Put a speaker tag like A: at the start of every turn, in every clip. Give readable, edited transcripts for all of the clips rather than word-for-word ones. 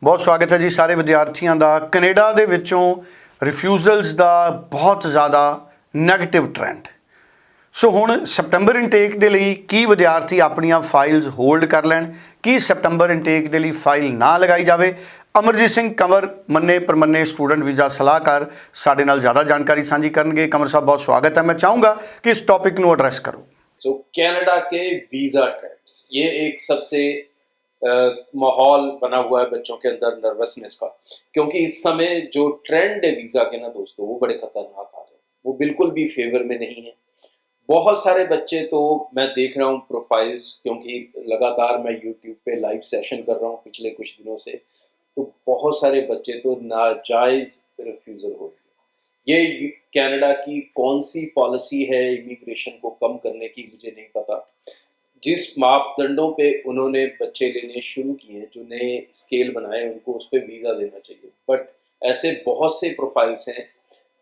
A: बहुत स्वागत है जी सारे विद्यार्थियों का। कनेडा दे विचों रिफ्यूजल्स का बहुत ज़्यादा नैगेटिव ट्रेंड। सो हुण सैप्टेंबर इनटेक के लिए की विद्यार्थी अपनियां फाइल्स होल्ड कर लैन, कि सैप्टेंबर इनटेक के लिए फाइल ना लगाई जाए। अमरजीत सिंह कंवर मन्ने परमन्ने स्टूडेंट वीज़ा सलाहकार साडे नाल ज़्यादा जानकारी साझी करनगे। कंवर साहब बहुत स्वागत है। मैं चाहूँगा कि इस टॉपिक को एड्रैस करो।
B: सो कनाडा के वीज़ा ट्रेंड्स, ये एक सबसे माहौल बना हुआ है बच्चों के अंदर नर्वसनेस का, क्योंकि इस समय जो ट्रेंड है वीज़ा के ना दोस्तों, वो बड़े खतरनाक आ रहे हैं। वो बिल्कुल भी फेवर में नहीं है। बहुत सारे बच्चे तो मैं देख रहा हूँ प्रोफाइल्स, क्योंकि लगातार मैं यूट्यूब पे लाइव सेशन कर रहा हूँ पिछले कुछ दिनों से, तो बहुत सारे बच्चे तो नाजायज रिफ्यूज़ल हो रही है। ये कनाडा की कौन सी पॉलिसी है इमिग्रेशन को कम करने की, मुझे नहीं पता। जिस मापदंडों पे उन्होंने बच्चे लेने शुरू किए हैं, जो नए स्केल बनाए, उनको उस पे वीज़ा देना चाहिए। बट ऐसे बहुत से प्रोफाइल्स हैं,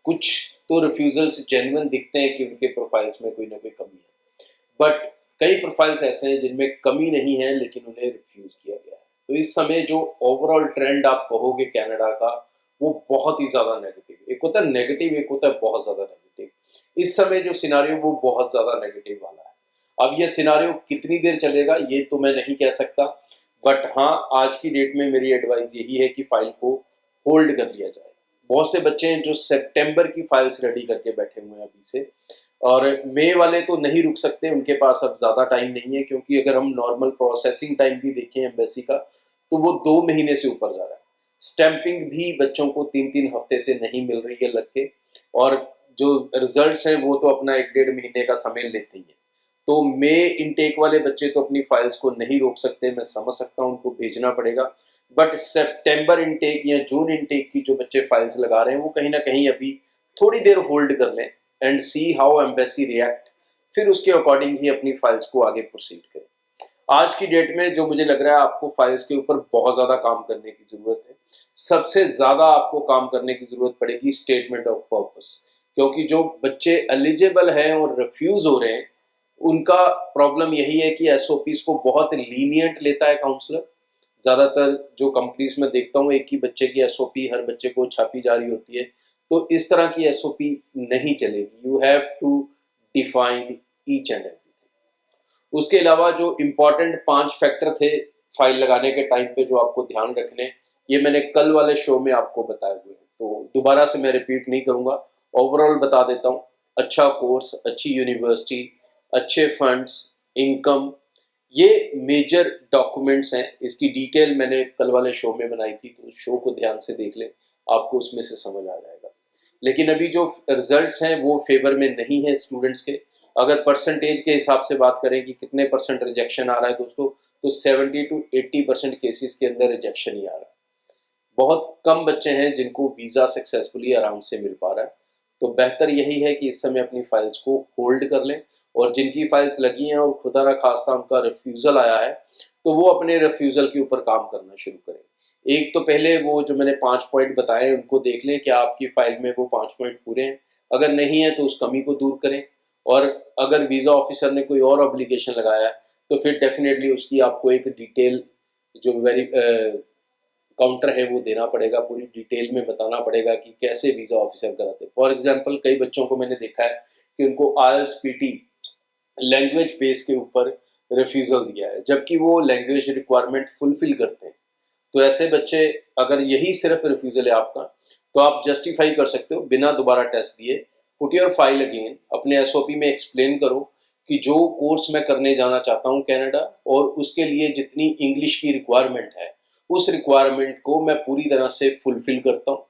B: कुछ तो रिफ्यूजल्स जेन्युइन दिखते हैं कि उनके प्रोफाइल्स में कोई ना कोई कमी है, बट कई प्रोफाइल्स ऐसे हैं जिनमें कमी नहीं है लेकिन उन्हें रिफ्यूज किया गया है। तो इस समय जो ओवरऑल ट्रेंड आप कहोगे कनाडा का, वो बहुत ही ज़्यादा नेगेटिव। एक होता है नेगेटिव, एक होता है बहुत ज़्यादा नेगेटिव। इस समय जो सिनारियो वो बहुत ज़्यादा नेगेटिव वाला है। अब ये सिनारियो कितनी देर चलेगा ये तो मैं नहीं कह सकता, बट हाँ, आज की डेट में मेरी एडवाइस यही है कि फाइल को होल्ड कर लिया जाए। बहुत से बच्चे हैं जो सितंबर की फाइल्स रेडी करके बैठे हुए हैं अभी से, और मई वाले तो नहीं रुक सकते, उनके पास अब ज़्यादा टाइम नहीं है, क्योंकि अगर हम नॉर्मल प्रोसेसिंग टाइम भी देखें एम्बेसी का, तो वो 2 महीने से ऊपर जा रहा है। स्टैंपिंग भी बच्चों को 3-3 हफ्ते से नहीं मिल रही है लग के, और जो रिजल्ट्स हैं वो तो अपना 1-1.5 महीने का समय लेते ही हैं। तो मई इनटेक वाले बच्चे तो अपनी फाइल्स को नहीं रोक सकते, मैं समझ सकता हूँ, उनको भेजना पड़ेगा। बट सितंबर इनटेक या जून इनटेक की जो बच्चे फाइल्स लगा रहे हैं, वो कहीं ना कहीं अभी थोड़ी देर होल्ड कर लें and see how embassy react, फिर उसके अकॉर्डिंग ही अपनी फाइल्स को आगे प्रोसीड करें। आज की डेट में जो मुझे लग रहा है, आपको फाइल्स के ऊपर बहुत ज़्यादा काम करने की ज़रूरत है। सबसे ज़्यादा आपको काम करने की ज़रूरत पड़ेगी स्टेटमेंट ऑफ पर्पस, क्योंकि जो बच्चे एलिजिबल हैं और रिफ्यूज़ हो रहे हैं, उनका प्रॉब्लम यही है कि एसओपीज़ को बहुत लीनिएंट लेता है काउंसलर। ज़्यादातर जो कंपनीज में देखता हूँ, एक ही बच्चे की एसओपी हर बच्चे को छापी जा रही होती है, तो इस तरह की एसओपी नहीं चलेगी। You have to define each and everything. उसके अलावा जो इम्पोर्टेंट 5 फैक्टर थे फाइल लगाने के टाइम पे जो आपको ध्यान रखने, ये मैंने कल वाले शो में आपको बताए हुए हैं, तो दोबारा से मैं रिपीट नहीं करूँगा, ओवरऑल बता देता हूँ। अच्छा कोर्स, अच्छी यूनिवर्सिटी, अच्छे फंड्स, इनकम, ये मेजर डॉक्यूमेंट्स हैं। इसकी डिटेल मैंने कल वाले शो में बनाई थी, तो उस शो को ध्यान से देख लें, आपको उसमें से समझ आ जाएगा। लेकिन अभी जो रिजल्ट्स हैं वो फेवर में नहीं है स्टूडेंट्स के। अगर परसेंटेज के हिसाब से बात करें कि कितने परसेंट रिजेक्शन आ रहा है दोस्तों, तो 70 to 80% केसेस के अंदर रिजेक्शन ही आ रहा है। बहुत कम बच्चे हैं जिनको वीज़ा सक्सेसफुली आराम से मिल पा रहा है। तो बेहतर यही है कि इस समय अपनी फाइल्स को होल्ड कर लें, और जिनकी फाइल्स लगी हैं और खुदा न खास्ता उनका रिफ्यूज़ल आया है, तो वो अपने रिफ्यूज़ल के ऊपर काम करना शुरू करें। एक तो पहले वो जो मैंने 5 पॉइंट बताए उनको देख लें, क्या आपकी फाइल में वो 5 पॉइंट पूरे हैं। अगर नहीं है तो उस कमी को दूर करें, और अगर वीज़ा ऑफिसर ने कोई और ऑब्लिगेशन लगाया है, तो फिर डेफिनेटली उसकी आपको एक डिटेल जो काउंटर है वो देना पड़ेगा, पूरी डिटेल में बताना पड़ेगा कि कैसे वीज़ा ऑफिसर कराते हैं। फॉर एग्जांपल, कई बच्चों को मैंने देखा है कि उनको आईएलटीएस पीटी लैंग्वेज बेस के ऊपर रिफ्यूज़ल दिया है, जबकि वो लैंग्वेज रिक्वायरमेंट फुलफिल करते हैं। तो ऐसे बच्चे, अगर यही सिर्फ रिफ्यूज़ल है आपका, तो आप जस्टिफाई कर सकते हो बिना दोबारा टेस्ट दिए। पुट योर फाइल अगेन, अपने एसओपी में एक्सप्लेन करो कि जो कोर्स मैं करने जाना चाहता हूँ कनाडा, और उसके लिए जितनी इंग्लिश की रिक्वायरमेंट है, उस रिक्वायरमेंट को मैं पूरी तरह से फुलफिल करता हूँ,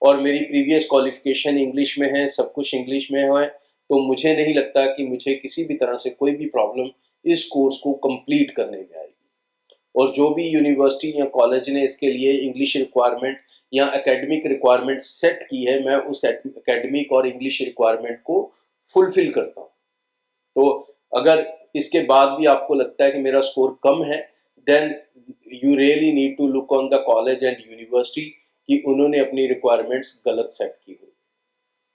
B: और मेरी प्रीवियस क्वालिफिकेशन इंग्लिश में है, सब कुछ इंग्लिश में है, तो मुझे नहीं लगता कि मुझे किसी भी तरह से कोई भी प्रॉब्लम इस कोर्स को कंप्लीट करने में आएगी। और जो भी यूनिवर्सिटी या कॉलेज ने इसके लिए इंग्लिश रिक्वायरमेंट या एकेडमिक रिक्वायरमेंट सेट की है, मैं उस एकेडमिक और इंग्लिश रिक्वायरमेंट को फुलफिल करता हूँ। तो अगर इसके बाद भी आपको लगता है कि मेरा स्कोर कम है, then you really need to look on the college and university कि उन्होंने अपनी रिक्वायरमेंट्स गलत सेट की हुई।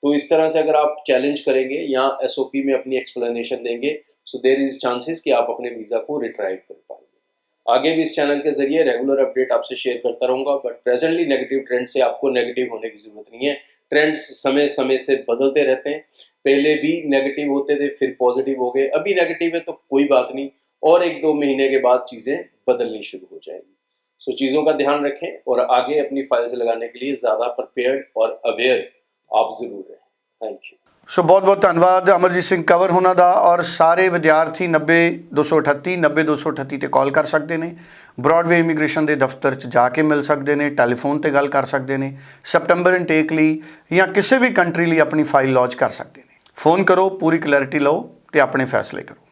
B: तो इस तरह से अगर आप चैलेंज करेंगे या एसओपी में अपनी एक्सप्लेनेशन देंगे, सो देयर इज चांसेस कि आप अपने वीज़ा को रिट्राइव कर पाएंगे। आगे भी इस चैनल के जरिए रेगुलर अपडेट आपसे शेयर करता रहूंगा, बट प्रेजेंटली नेगेटिव ट्रेंड से आपको नेगेटिव होने की जरूरत नहीं है। ट्रेंड्स समय समय से बदलते रहते हैं। पहले भी नेगेटिव होते थे, फिर पॉजिटिव हो गए, अभी नेगेटिव है तो कोई बात नहीं, और 1-2 महीने के बाद चीजें बदलनी शुरू हो जाएंगी। सो चीजों का ध्यान रखें और आगे अपनी फाइल्स लगाने के लिए ज्यादा प्रिपेयर्ड और अवेयर आप जरूर रहें। Thank you.
A: सो बहुत बहुत धन्यवाद अमरजीत सिंह कंवर होना दा। और सारे विद्यार्थी 90-238 90-238 ਤੇ ਕਾਲ ਕਰ ਸਕਦੇ ਨੇ। ਬ੍ਰੌਡਵੇ ਇਮੀਗ੍ਰੇਸ਼ਨ ਦੇ ਦਫ਼ਤਰ 'ਚ ਜਾ ਕੇ ਮਿਲ ਸਕਦੇ ਨੇ, ਟੈਲੀਫੋਨ ਤੇ ਗੱਲ ਕਰ ਸਕਦੇ ਨੇ, ਸੈਪਟੈਂਬਰ ਇਨਟੇਕ ਲਈ ਜਾਂ ਕਿਸੇ ਵੀ ਕੰਟਰੀ ਲਈ ਆਪਣੀ ਫਾਈਲ ਲੌਂਚ ਕਰ ਸਕਦੇ ਨੇ। ਫੋਨ ਕਰੋ, ਪੂਰੀ ਕਲੈਰਿਟੀ ਲਓ ਤੇ ਆਪਣੇ ਫੈਸਲੇ ਕਰੋ।